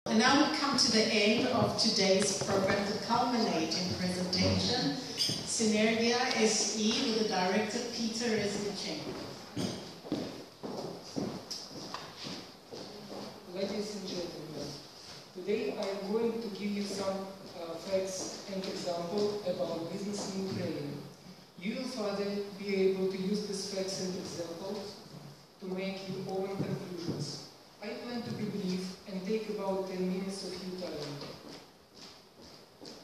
And now we come to the end of today's program, the culminating presentation, Synergia SE, with the director Peter Reznichenko. Ladies and gentlemen, today I am going to give you some facts and examples about business in Ukraine. You will further be able to use these facts and examples to make your own conclusions. I plan to be brief and take about 10 minutes of your time.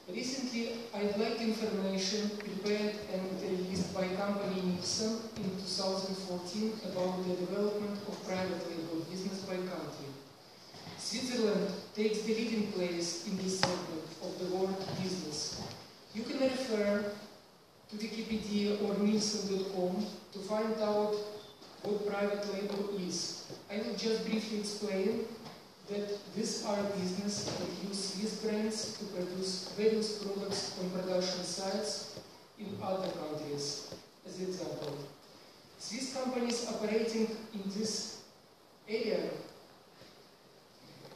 Recently, I'd like information prepared and released by company Nixon in 2014 about the development of private label business by country. Switzerland takes the leading place in this segment of the world business. You can refer to Wikipedia or Nielsen.com to find out what private label is. I will just briefly explain that these are businesses that use Swiss brands to produce various products on production sites in other countries. As an example, Swiss companies operating in this area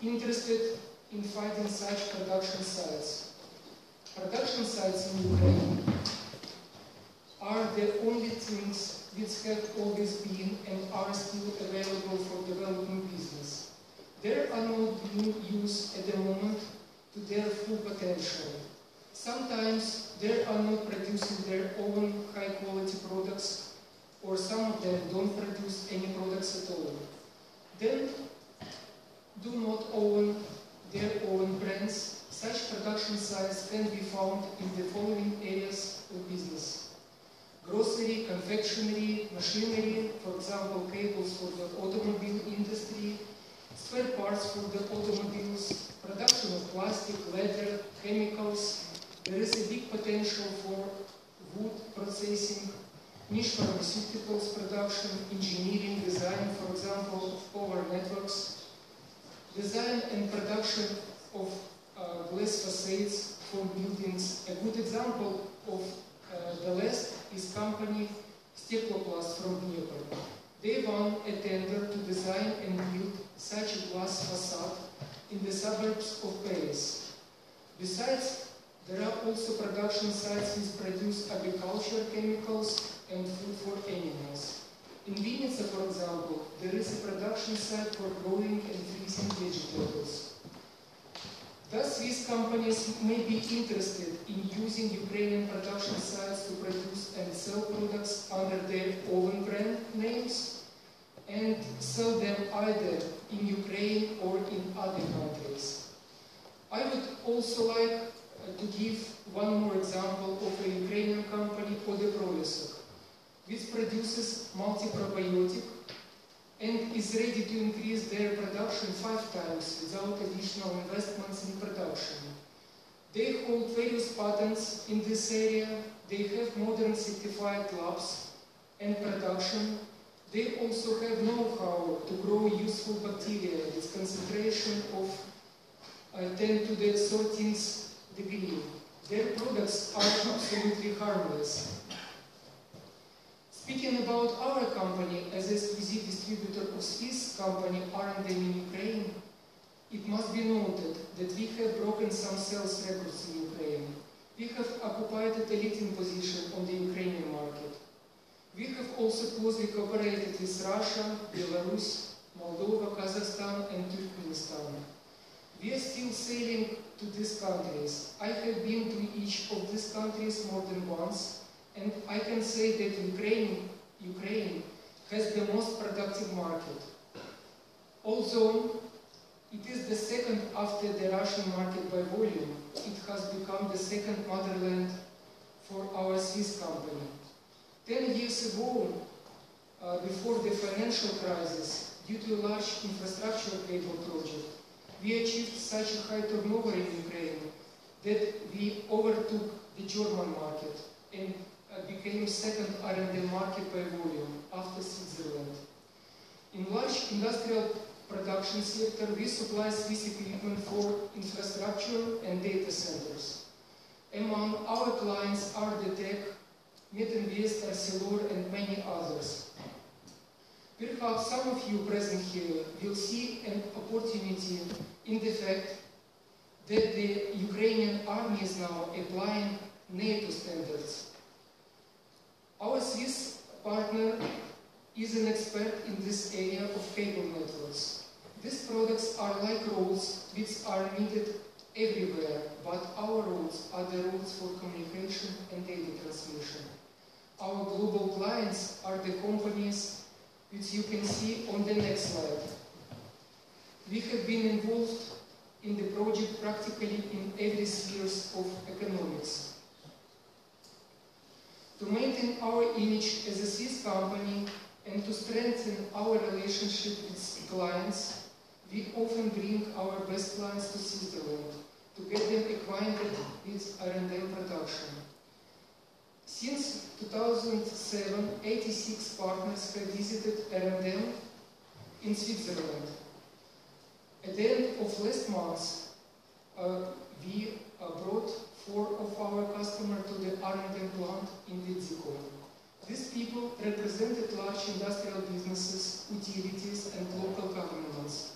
interested in finding such production sites. Production sites in Ukraine are the only things which have always been and are still available for developing business. They are not being used at the moment to their full potential. Sometimes they are not producing their own high-quality products, or some of them don't produce any products at all. They do not own their own brands. Such production sites can be found in the following areas of business: grocery, confectionery, machinery, for example, cables for the automobile industry, spare parts for the automobiles, production of plastic, leather, chemicals. There is a big potential for wood processing, niche pharmaceuticals production, engineering, design, for example, of power networks, design and production of glass facades for buildings. A good example of the last is company Stekloplast from Dnieper. They won a tender to design and build such a glass facade in the suburbs of Paris. Besides, there are also production sites which produce agricultural chemicals and food for animals. In Vinnytsia, for example, there is a production site for growing and freezing vegetables. Thus, Swiss companies may be interested in using Ukrainian production sites to produce and sell products under their own brand names and sell them either in Ukraine or in other countries. I would also like to give one more example of a Ukrainian company, Odeprolesok, which produces multi-probiotic and is ready to increase their production 5 times without additional investments in production. They hold various patents in this area. They have modern certified labs and production. They also have know-how to grow useful bacteria with concentration of 10 to the 13th degree. Their products are absolutely harmless. Speaking about our company as exclusive distributor of Swiss company R&M in Ukraine, it must be noted that we have broken some sales records in Ukraine. We have occupied a leading position on the Ukrainian market. We have also closely cooperated with Russia, Belarus, Moldova, Kazakhstan and Turkmenistan. We are still selling to these countries. I have been to each of these countries more than once, and I can say that Ukraine has the most productive market. Although it is the second after the Russian market by volume, it has become the second motherland for our Swiss company. 10 years ago, before the financial crisis, due to a large infrastructure cable project, we achieved such a high turnover in Ukraine that we overtook the German market and became second R&D market by volume after Switzerland. In large industrial production sector, we supply Swiss equipment for infrastructure and data centers. Among our clients are the Tech, Metinvest, Arcelor and many others. Perhaps some of you present here will see an opportunity in the fact that the Ukrainian army is now applying NATO standards. Our Swiss partner is an expert in this area of cable networks. These products are like roads which are needed everywhere, but our roads are the roads for communication and data transmission. Our global clients are the companies which you can see on the next slide. We have been involved in the project practically in every sphere of economics. To maintain our image as a Swiss company and to strengthen our relationship with clients, we often bring our best clients to Switzerland to get them acquainted with R&M production. Since 2007, 86 partners have visited R&M in Switzerland. At the end of last month, we brought 4 of our customers to the R&M plant in Vidziko. These people represented large industrial businesses, utilities and local governments,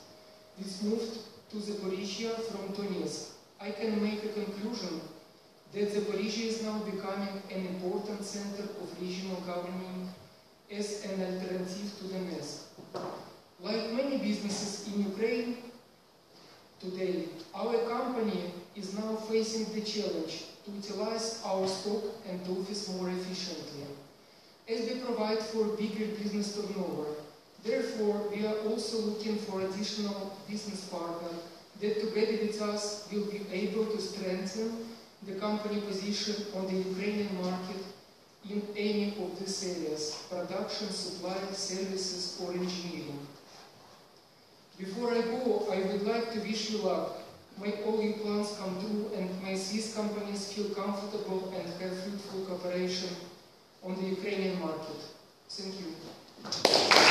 which moved to Zaporizhia from Donetsk. I can make a conclusion that Zaporizhia is now becoming an important center of regional governing as an alternative to Donetsk. Like many businesses in Ukraine today, our company is now facing the challenge to utilize our stock and office more efficiently, as we provide for bigger business turnover. Therefore, we are also looking for additional business partners that together with us will be able to strengthen the company position on the Ukrainian market in any of these areas: production, supply, services or engineering. Before I go, I would like to wish you luck. May all your plans come true and may Swiss companies feel comfortable and have fruitful cooperation on the Ukrainian market. Thank you.